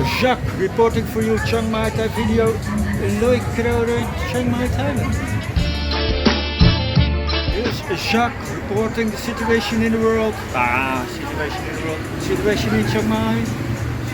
Jacques reporting for you Chiang Mai Thai video, Loi Kroh Road, Chiang Mai, Thailand. Here's Jacques reporting the situation in the world. Situation in the world. Situation in Chiang Mai.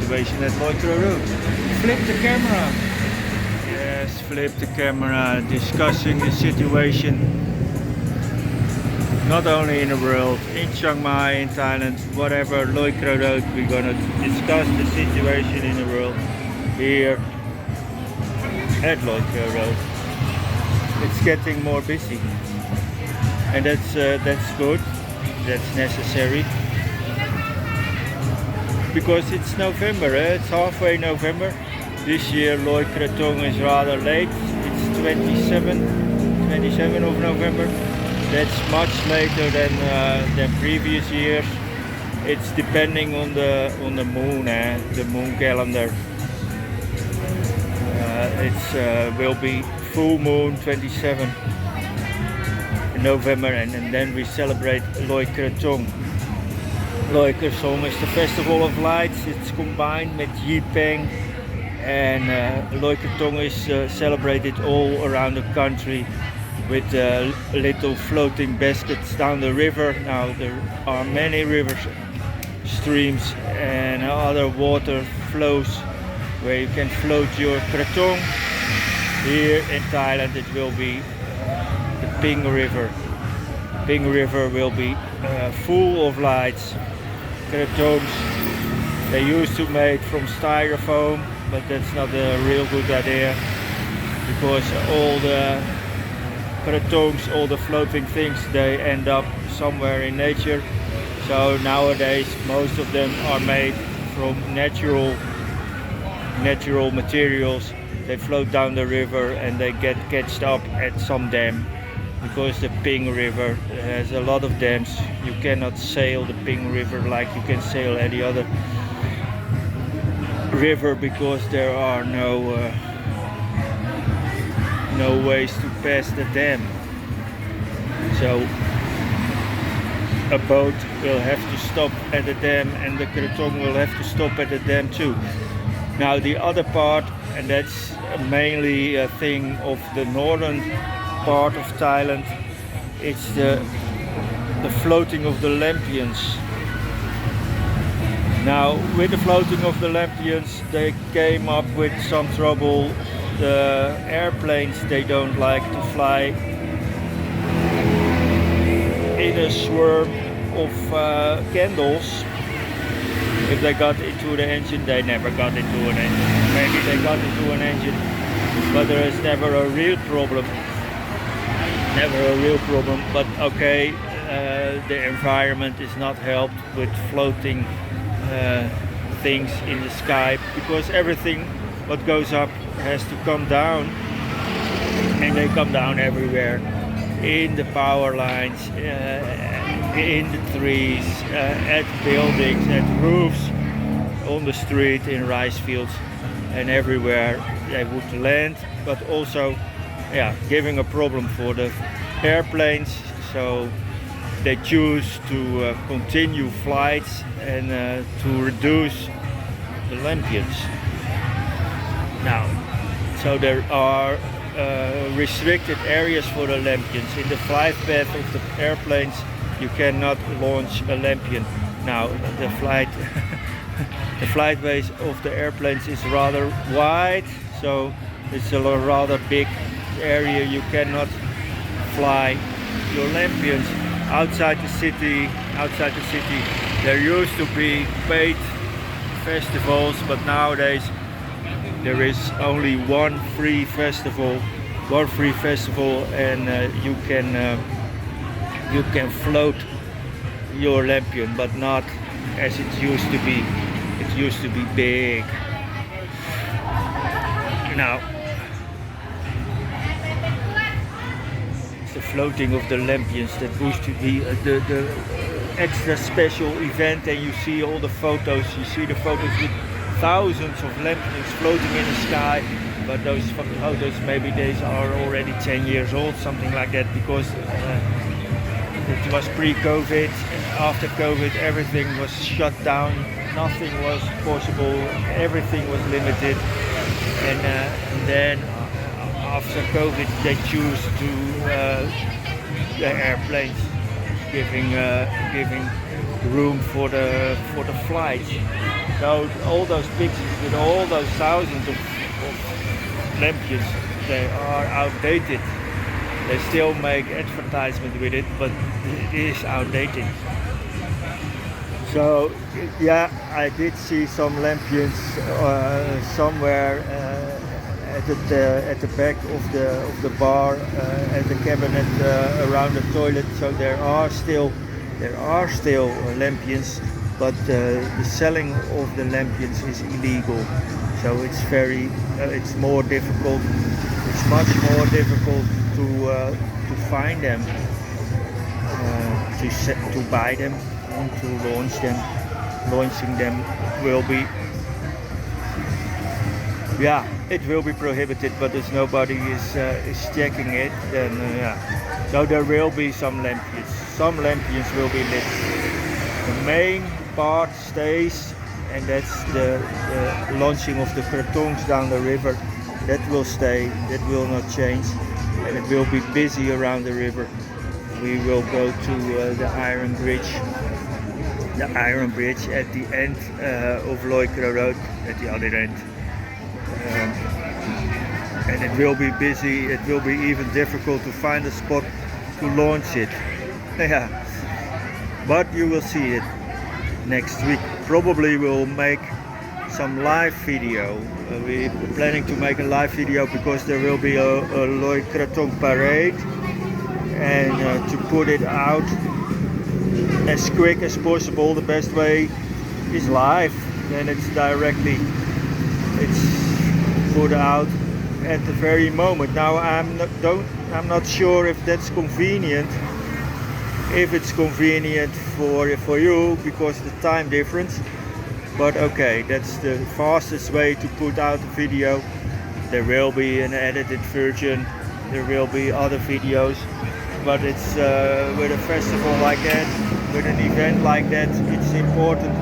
Situation at Loi Kroh Road. Flip the camera. Yes, flip the camera, discussing the situation. Not only in the world, in Chiang Mai, in Thailand, whatever, Loi Kroh Road, we're gonna discuss the situation in the world here at Loi Kroh Road. It's getting more busy, and that's good, that's necessary, because it's November, it's halfway November. This year Loy Krathong is rather late, it's 27 of November. That's much later than previous years. It's depending on the moon, the moon calendar. It will be full moon 27 in November, and then we celebrate Loy Krathong. Loy Krathong is the festival of lights. It's combined with Yipeng, and Loy Krathong is celebrated all around the country with little floating baskets down the river. Now there are many rivers, streams and other water flows where you can float your krathong. Here in Thailand it will be the Ping River. Ping River will be full of lights. Krathongs, they used to make from styrofoam, but that's not a real good idea, because all the krathongs, all the floating things, they end up somewhere in nature. So nowadays most of them are made from natural materials. They float down the river and they get catched up at some dam, because the Ping River has a lot of dams. You cannot sail the Ping River like you can sail any other river, because there are no ways to pass the dam. So a boat will have to stop at the dam, and the krathong will have to stop at the dam too. Now the other part, and that's mainly a thing of the northern part of Thailand, it's the floating of the lampions. Now with the floating of the lampions, they came up with some trouble. The airplanes, they don't like to fly in a swarm of candles. If they got into the engine, they never got into an engine. Maybe they got into an engine, but there is never a real problem. But okay, the environment is not helped with floating things in the sky, because everything what goes up has to come down, and they come down everywhere, in the power lines, in the trees, at buildings, at roofs, on the street, in rice fields, and everywhere they would land, but also giving a problem for the airplanes. So they choose to continue flights and to reduce the lampions. Now, so there are restricted areas for the lampions. In the flight path of the airplanes, you cannot launch a lampion. Now, the flight base of the airplanes is rather wide, so it's a rather big area. You cannot fly your lampions outside the city. There used to be paid festivals, but nowadays there is only one free festival, and you can float your lampion, but not as it used to be. It used to be big. Now it's the floating of the lampions that used to be the extra special event, and you see all the photos. You see the photos with thousands of lampions floating in the sky, but those photos, maybe they are already 10 years old, something like that, because it was pre-COVID. after COVID, everything was shut down. Nothing was possible. Everything was limited. And then after COVID, they choose to the airplanes, giving room for the flights. So all those pictures with all those thousands of lampions, they are outdated. They still make advertisement with it, but it is outdated. So yeah, I did see some lampions somewhere at the back of the bar, at the cabinet around the toilet. So there are still lampions, but the selling of the lampions is illegal. So it's it's more difficult. It's much more difficult to find them, to buy them, and to launch them. Launching them will be, yeah, it will be prohibited, but as nobody is checking it, then yeah. So there will be some lampions. Some lampions will be lit. The main part stays, and that's the launching of the Krathongs down the river. That will stay. That will not change, and it will be busy around the river. We will go to the Iron Bridge. The Iron Bridge at the end of Loi Kroh Road, at the other end. And it will be busy. It will be even difficult to find a spot to launch it. Yeah, but you will see it next week. Probably we'll make some live video. We're planning to make a live video because there will be a Loy Krathong parade, and to put it out as quick as possible, the best way is live. Then it's put out at the very moment. Now I'm not sure if that's convenient. If it's convenient for you because the time difference, but okay, that's the fastest way to put out a video. There will be an edited version. There will be other videos, but it's with a festival like that, with an event like that, it's important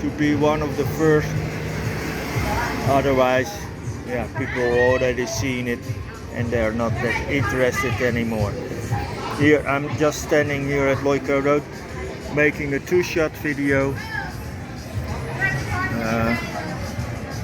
to be one of the first. Otherwise, yeah, people already seen it and they're not that interested anymore. Here, I'm just standing here at Loi Kroh Road, making a two-shot video.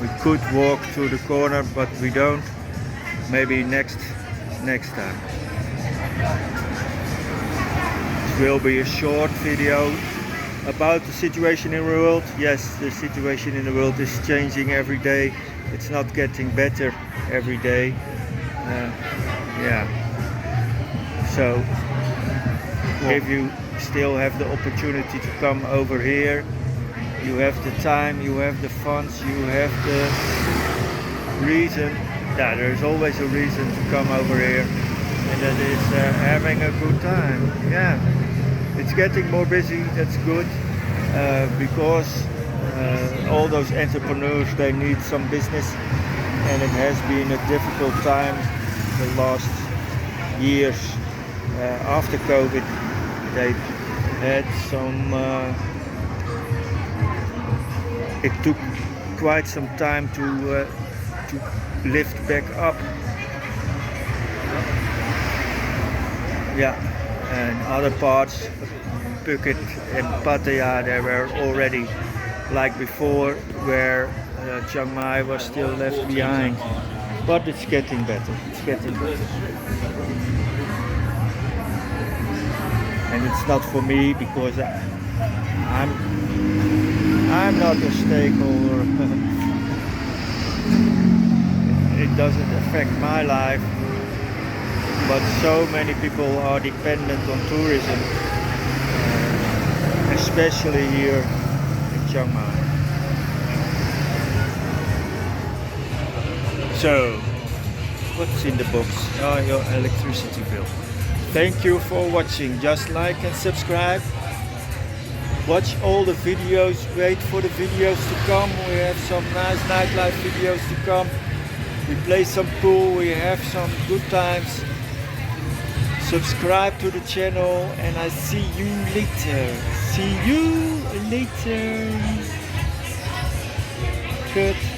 We could walk to the corner, but we don't. Maybe next time. It will be a short video about the situation in the world. Yes, the situation in the world is changing every day. It's not getting better every day. Yeah. So if you still have the opportunity to come over here, you have the time, you have the funds, you have the reason. Yeah, there's always a reason to come over here, and that is having a good time. Yeah, it's getting more busy. That's good, because all those entrepreneurs, they need some business, and it has been a difficult time the last years. After COVID, they had some. It took quite some time to lift back up. Yeah, and other parts, Phuket and Pattaya, they were already like before, where Chiang Mai was still left behind. But it's getting better. It's getting better. And it's not for me because I'm not a stakeholder. It doesn't affect my life, but so many people are dependent on tourism, especially here in Chiang Mai. So, what's in the box? Oh, your electricity bill. Thank you for watching. Just like and subscribe. Watch all the videos, wait for the videos to come. We have some nice nightlife videos to come. We play some pool, we have some good times. Subscribe to the channel, and I see you later. See you later. Good.